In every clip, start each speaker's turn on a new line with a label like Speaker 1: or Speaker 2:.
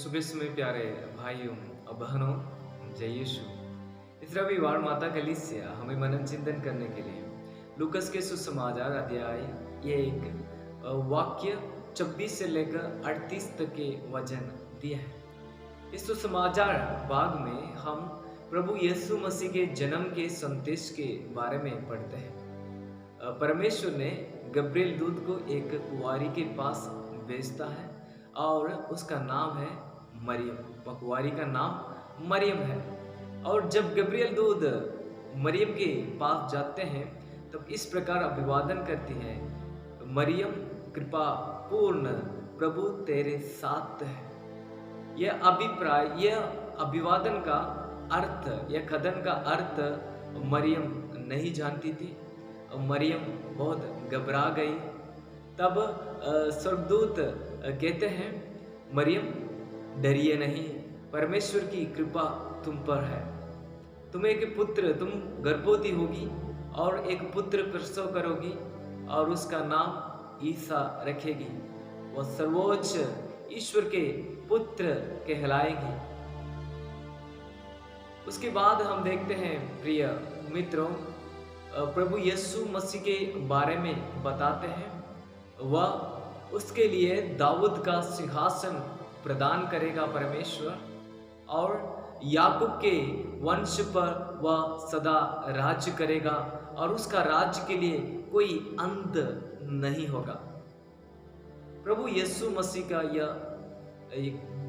Speaker 1: सुबह में प्यारे भाइयों और बहनों, जय यीशु। इस रविवार माता कलीसिया हमें मनन चिंतन करने के लिए लूकस के सुसमाचार अध्याय ये एक वाक्य 26 से लेकर 38 तक के वचन दिया है। इस सुसमाचार भाग में हम प्रभु यीशु मसीह के जन्म के संदेश के बारे में पढ़ते हैं। परमेश्वर ने गब्रिएल दूत को एक कुंवारी के पास भेजता है और उसका नाम है मरियम। कुंवारी का नाम मरियम है। और जब गब्रिएल दूत मरियम के पास जाते हैं तब इस प्रकार अभिवादन करती है, मरियम कृपा पूर्ण, प्रभु तेरे साथ है। यह अभिवादन का अर्थ, यह कथन का अर्थ मरियम नहीं जानती थी। मरियम बहुत घबरा गई। तब स्वर्गदूत कहते हैं, मरियम डरिए नहीं, परमेश्वर की कृपा तुम पर है। तुम गर्भवती होगी और एक पुत्र प्रसव करोगी और उसका नाम ईसा रखेगी। वह सर्वोच्च ईश्वर के पुत्र कहलाएगी। उसके बाद हम देखते हैं प्रिय मित्रों, प्रभु यीशु मसीह के बारे में बताते हैं। वह उसके लिए दाऊद का सिंहासन प्रदान करेगा परमेश्वर, और याकूब के वंश पर वह सदा राज्य करेगा और उसका राज्य के लिए कोई अंत नहीं होगा। प्रभु यीशु मसीह का यह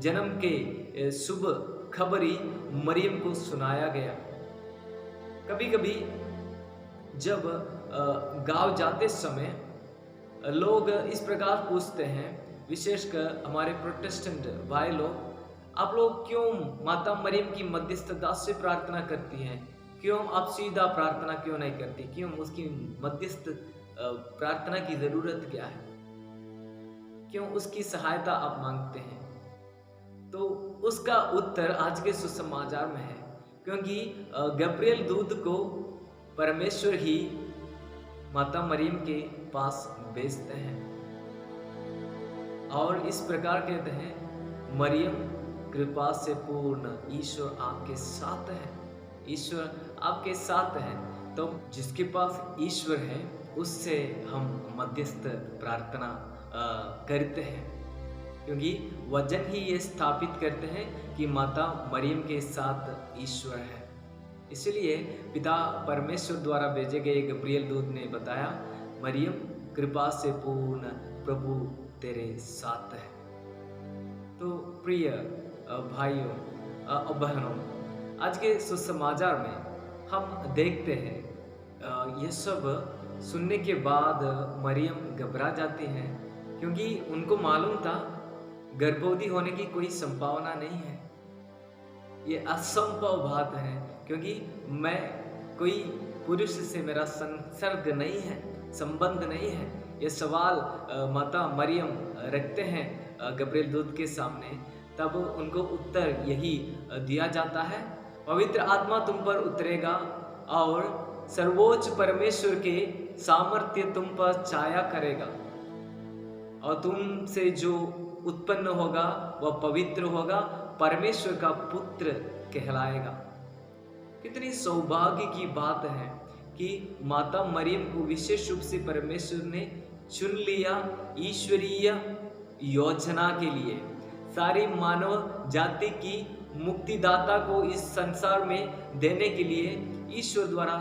Speaker 1: जन्म के शुभ खबरी मरियम को सुनाया गया। कभी कभी जब गांव जाते समय लोग इस प्रकार पूछते हैं, विशेषकर हमारे प्रोटेस्टेंट भाई लोग, आप लोग क्यों माता मरियम की मध्यस्थता से प्रार्थना करती हैं? क्यों आप सीधा प्रार्थना क्यों नहीं करती? क्यों उसकी मध्यस्थ प्रार्थना की जरूरत क्या है? क्यों उसकी सहायता आप मांगते हैं? तो उसका उत्तर आज के सुसमाचार में है, क्योंकि गब्रिएल दूत को परमेश्वर ही माता मरियम के पास भेजते हैं और इस प्रकार कहते हैं, मरियम कृपा से पूर्ण, ईश्वर आपके साथ है। ईश्वर आपके साथ है। तो जिसके पास ईश्वर है उससे हम मध्यस्थ प्रार्थना करते हैं, क्योंकि वचन ही ये स्थापित करते हैं कि माता मरियम के साथ ईश्वर है। इसलिए पिता परमेश्वर द्वारा भेजे गए गब्रिएल दूत ने बताया, मरियम कृपा से पूर्ण, प्रभु तेरे साथ है। तो प्रिय भाइयों और बहनों, आज के सुसमाचार में हम देखते हैं यह सब सुनने के बाद मरियम घबरा जाती हैं, क्योंकि उनको मालूम था गर्भवती होने की कोई संभावना नहीं है। ये असंभव बात है, क्योंकि मैं कोई पुरुष से मेरा संसर्ग नहीं है, संबंध नहीं है। ये सवाल माता मरियम रखते हैं गब्रिएल दूत के सामने। तब उनको उत्तर यही दिया जाता है, पवित्र आत्मा तुम पर उतरेगा और सर्वोच्च परमेश्वर के सामर्थ्य तुम पर छाया करेगा, और तुमसे जो उत्पन्न होगा वह पवित्र होगा, परमेश्वर का पुत्र कहलाएगा। कितनी सौभाग्य की बात है कि माता मरियम को विशेष रूप से परमेश्वर ने चुन लिया ईश्वरीय योजना के लिए। सारी मानव जाति की मुक्तिदाता को इस संसार में देने के लिए ईश्वर द्वारा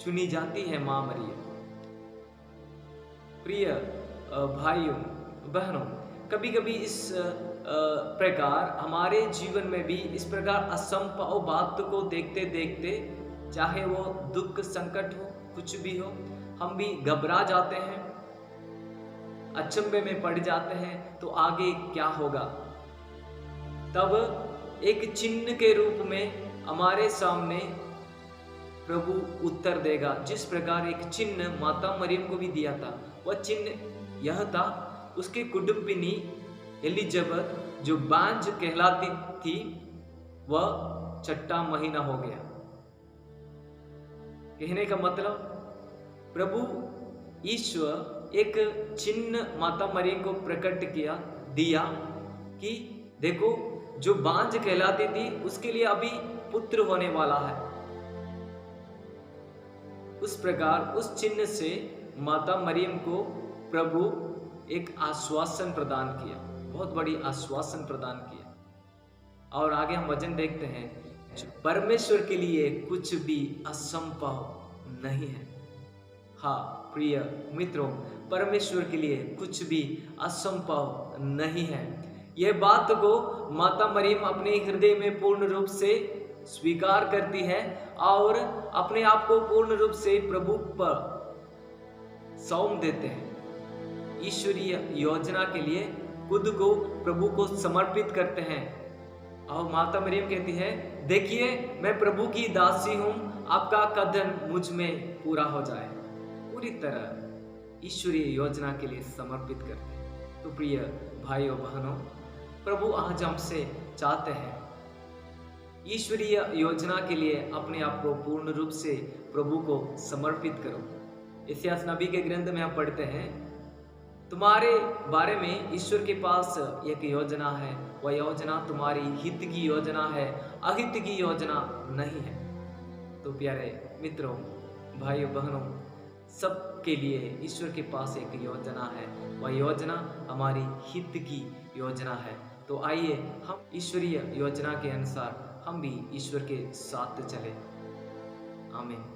Speaker 1: चुनी जाती है मां मरियम। प्रिय भाइयों बहनों, कभी कभी इस प्रकार हमारे जीवन में भी इस प्रकार असंभव बात को देखते देखते, चाहे वो दुख संकट हो, कुछ भी हो, हम भी घबरा जाते हैं, अचंभे में पड़ जाते हैं। तो आगे क्या होगा? तब एक चिन्ह के रूप में हमारे सामने प्रभु उत्तर देगा। जिस प्रकार एक चिन्ह माता मरियम को भी दिया था, वह चिन्ह यह था, उसके कुटुंबिनी एलिजाबेथ जो बांझ कहलाती थी, वह छठा महीना हो गया। कहने का मतलब, प्रभु ईश्वर एक चिन्ह माता मरियम को प्रकट दिया कि देखो, जो बांझ कहलाती थी उसके लिए अभी पुत्र होने वाला है। उस प्रकार उस चिन्ह से माता मरियम को प्रभु एक आश्वासन प्रदान किया, बहुत बड़ी आश्वासन प्रदान किया। और आगे हम वचन देखते हैं, परमेश्वर के लिए कुछ भी असंभव नहीं है। हाँ प्रिय मित्रों, परमेश्वर के लिए कुछ भी असंभव नहीं है। यह बात को माता मरियम अपने हृदय में पूर्ण रूप से स्वीकार करती है और अपने आप को पूर्ण रूप से प्रभु पर सौंप देते हैं। ईश्वरीय योजना के लिए खुद को प्रभु को समर्पित करते हैं। और माता मरियम कहती है, देखिए मैं प्रभु की दासी हूं, आपका कदम मुझ में पूरा हो जाए। पूरी तरह ईश्वरीय योजना के लिए समर्पित करते हैं। तो प्रिय भाइयों बहनों, प्रभु आज हमसे चाहते हैं ईश्वरीय योजना के लिए अपने आप को पूर्ण रूप से प्रभु को समर्पित करो। इस्यास नबी के ग्रंथ में हम पढ़ते हैं, तुम्हारे बारे में ईश्वर के पास एक योजना है, वह योजना तुम्हारी हित की योजना है, अहित की योजना नहीं है। तो प्यारे मित्रों, भाइयों बहनों, सबके लिए ईश्वर के पास एक योजना है, वह योजना हमारी हित की योजना है। तो आइए हम ईश्वरीय योजना के अनुसार हम भी ईश्वर के साथ चले। आमीन।